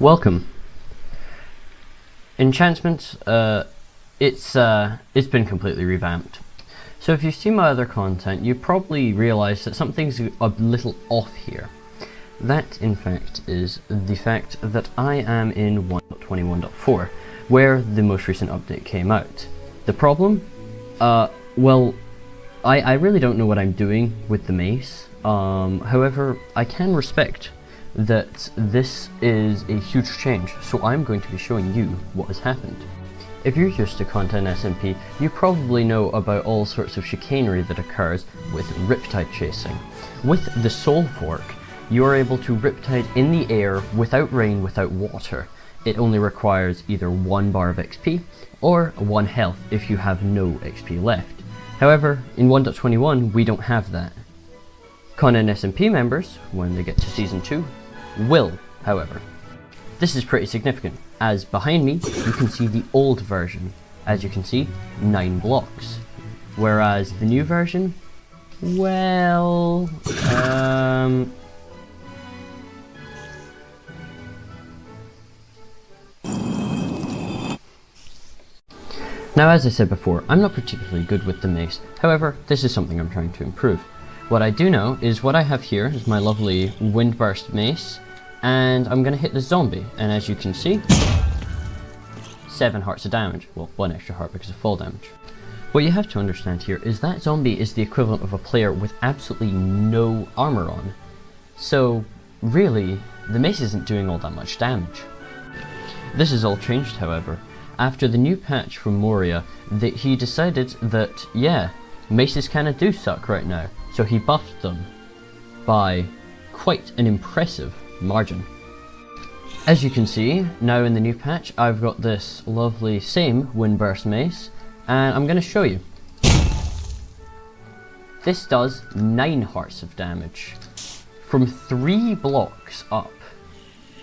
Welcome. Enchantments, it's been completely revamped. So if you've seen my other content, you probably realise that something's a little off here. That, in fact, is the fact that I am in 1.21.4, where the most recent update came out. The problem? Well, I really don't know what I'm doing with the mace. However, I can respect that this is a huge change, so I'm going to be showing you what has happened. If you're used to Content SMP, you probably know about all sorts of chicanery that occurs with Riptide chasing. With the Soul Fork, you are able to Riptide in the air without rain, without water. It only requires either 1 bar of XP or 1 health if you have no XP left. However, in 1.21 we don't have that. Content SMP members, when they get to Season 2, will, however. This is pretty significant, as behind me you can see the old version. As you can see, 9 blocks. Whereas the new version, well, Now, as I said before, I'm not particularly good with the mace. However, this is something I'm trying to improve. What I do know is what I have here is my lovely Windburst mace, and I'm going to hit the zombie, and as you can see, 7 hearts of damage. Well, 1 extra heart because of fall damage. What you have to understand here is that zombie is the equivalent of a player with absolutely no armor on. So, really, the mace isn't doing all that much damage. This has all changed, however. After the new patch from Moriya, he decided that, yeah, maces kinda do suck right now, so he buffed them by quite an impressive margin. As you can see, now in the new patch, I've got this lovely same Windburst mace, and I'm gonna show you. This does 9 hearts of damage, from 3 blocks up.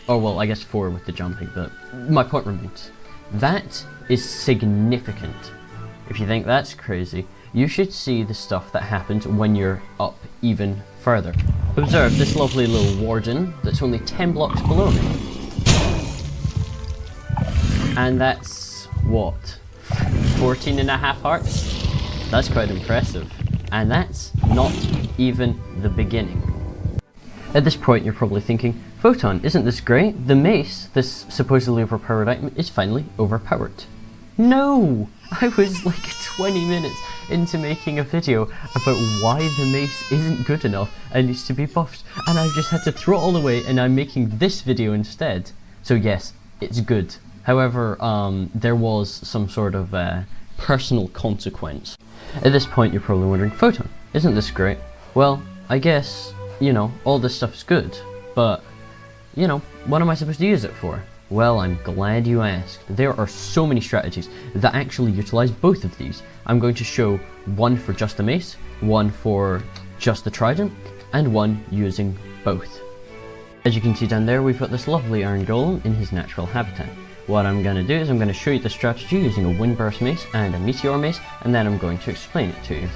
Oh well, I guess 4 with the jumping, but my point remains. That is significant. If you think that's crazy, you should see the stuff that happens when you're up even further. Observe this lovely little warden that's only 10 blocks below me. And that's, what, 14.5 hearts? That's quite impressive. And that's not even the beginning. At this point you're probably thinking, Photon, isn't this great? The mace, this supposedly overpowered item, is finally overpowered. No! I was like 20 minutes into making a video about why the mace isn't good enough and needs to be buffed, and I've just had to throw it all away and I'm making this video instead. So yes, it's good. However, there was some sort of personal consequence. At this point you're probably wondering, Photon, isn't this great? Well, I guess, you know, all this stuff is good, but, you know, what am I supposed to use it for? Well, I'm glad you asked. There are so many strategies that actually utilize both of these. I'm going to show one for just the mace, one for just the trident, and one using both. As you can see down there, we've got this lovely iron golem in his natural habitat. What I'm going to do is I'm going to show you the strategy using a Windburst mace and a meteor mace, and then I'm going to explain it to you.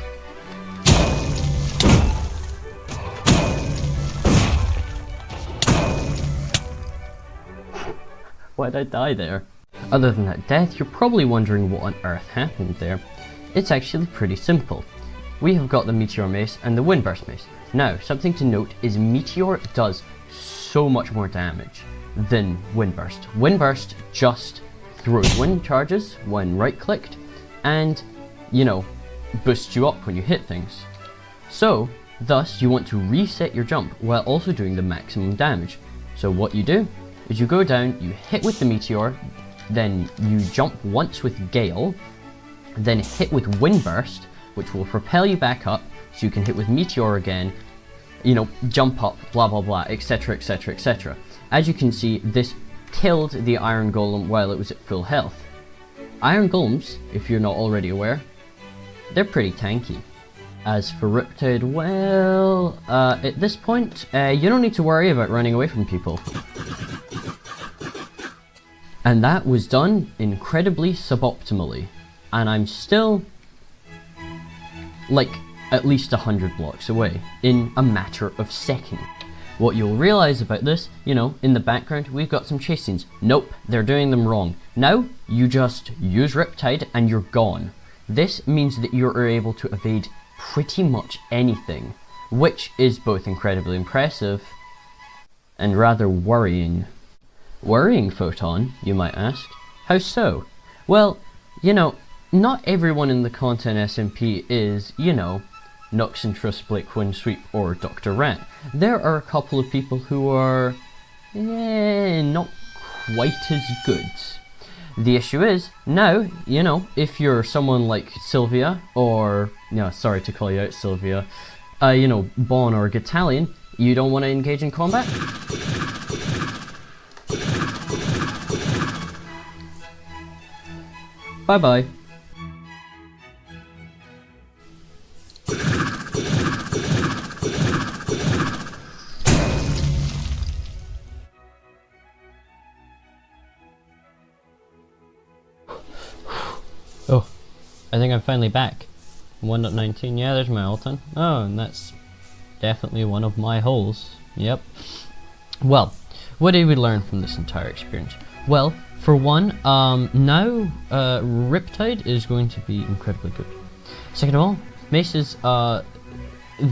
Why'd I die there? Other than that death, you're probably wondering what on earth happened there. It's actually pretty simple. We have got the Meteor Mace and the Windburst Mace. Now, something to note is Meteor does so much more damage than Windburst. Windburst just throws wind charges when right-clicked and, you know, boosts you up when you hit things. So, thus, you want to reset your jump while also doing the maximum damage. So what you do is you go down, you hit with the meteor, then you jump once with Gale, then hit with Windburst, which will propel you back up, so you can hit with meteor again, you know, jump up, blah blah blah, etc, etc, etc. As you can see, this killed the iron golem while it was at full health. Iron golems, if you're not already aware, they're pretty tanky. As for Riptide, well, at this point, you don't need to worry about running away from people. And that was done incredibly suboptimally, and I'm still, like, at least 100 blocks away, in a matter of seconds. What you'll realize about this, you know, in the background we've got some chase scenes. Nope, they're doing them wrong. Now you just use Riptide and you're gone. This means that you are able to evade pretty much anything, which is both incredibly impressive and rather worrying. Worrying, Photon, you might ask. How so? Well, you know, not everyone in the Content SMP is, you know, Nux and Trust, Blake Windsweep, or Dr. Rat. There are a couple of people who are not quite as good. The issue is, now, you know, if you're someone like Sylvia, or, sorry to call you out, Sylvia, you know, Bon or Gatalion, you don't want to engage in combat? Bye-bye. Oh, I think I'm finally back. 1.19, yeah, there's my Alton. Oh, and that's definitely one of my holes. Yep. Well, what did we learn from this entire experience? Well, for one, now Riptide is going to be incredibly good. Second of all, maces,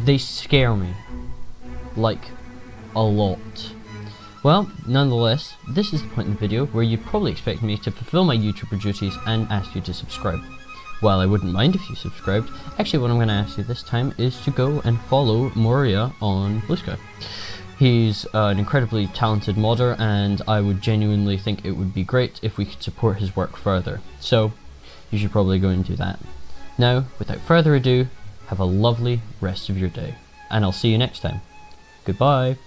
they scare me. Like, a lot. Well, nonetheless, this is the point in the video where you'd probably expect me to fulfill my YouTuber duties and ask you to subscribe. While I wouldn't mind if you subscribed, actually what I'm going to ask you this time is to go and follow Moriya on Blue Sky. He's an incredibly talented modder, and I would genuinely think it would be great if we could support his work further. So, you should probably go and do that. Now, without further ado, have a lovely rest of your day, and I'll see you next time. Goodbye!